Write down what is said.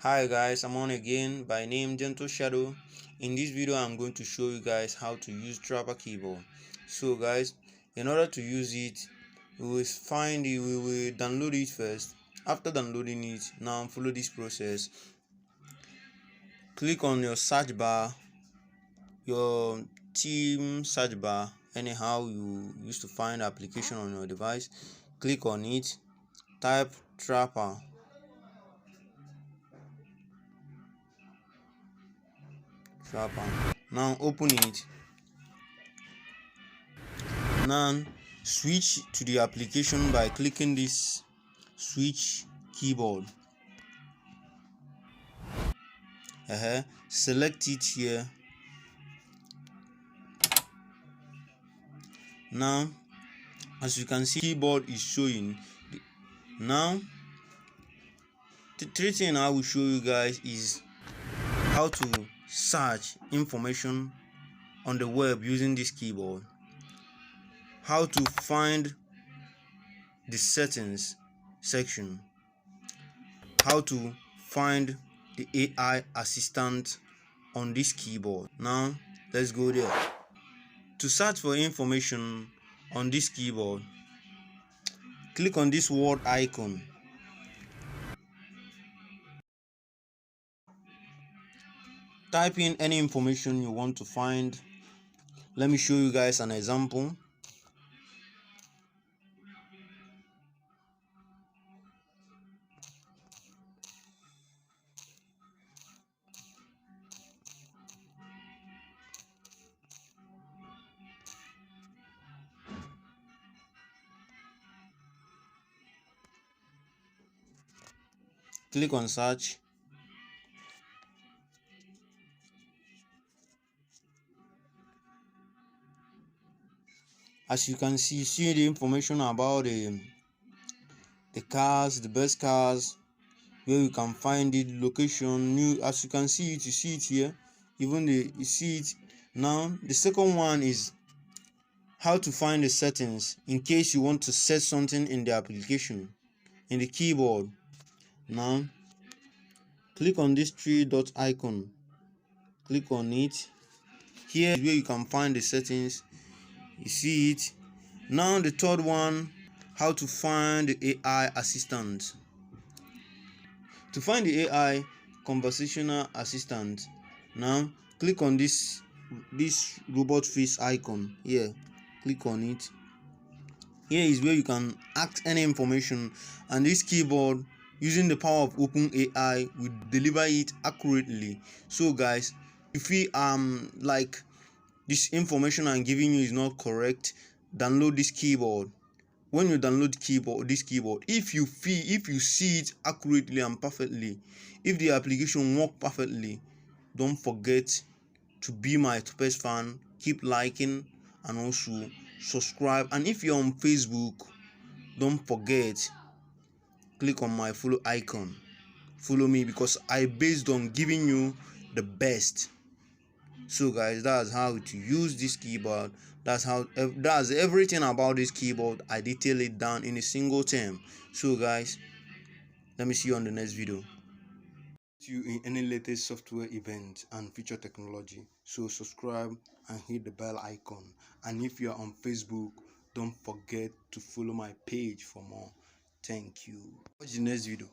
Hi guys, I'm on again by name Gentle Shadow. In this video I'm going to show you guys how to use Tappa keyboard. So guys, in order to use it, we will download it first. After downloading it, now follow this process. Click on your search bar, your team search bar, anyhow you used to find application on your device. Click on it, type Tappa. Now open it. Now switch to the application by clicking this switch keyboard. Select it here. Now as you can see, keyboard is showing. Now the three things I will show you guys is how to search information on the web using this keyboard, how to find the settings section, how to find the AI assistant on this keyboard. Now let's go there. To search for information on this keyboard, click on this word icon. Type in any information you want to find. Let me show you guys an example. Click on search. As you can see the information about the cars, the best cars, where you can find it, location, new. As you can see it, you see it here. Even you see it. Now the second one is how to find the settings in case you want to set something in the application, in the keyboard. Now click on this three dot icon. Click on it. Here is where you can find the settings. You see it. Now the third one, how to find the AI assistant. To find the AI conversational assistant, now click on this robot face icon here. Click on it. Here is where you can ask any information, and this keyboard, using the power of OpenAI, will deliver it accurately. So guys, if you like this information I'm giving you is not correct, download this keyboard. When you download this keyboard, if you see it accurately and perfectly, if the application work perfectly, don't forget to be my best fan. Keep liking and also subscribe. And if you're on Facebook, don't forget, click on my follow icon. Follow me, because I based on giving you the best. So guys, that's how to use this keyboard. That's everything about this keyboard. I detail it down in a single term. So guys, let me see you on the next video. See you in any latest software event and feature technology. So subscribe and hit the bell icon. And if you are on Facebook, don't forget to follow my page for more. Thank you. Watch the next video.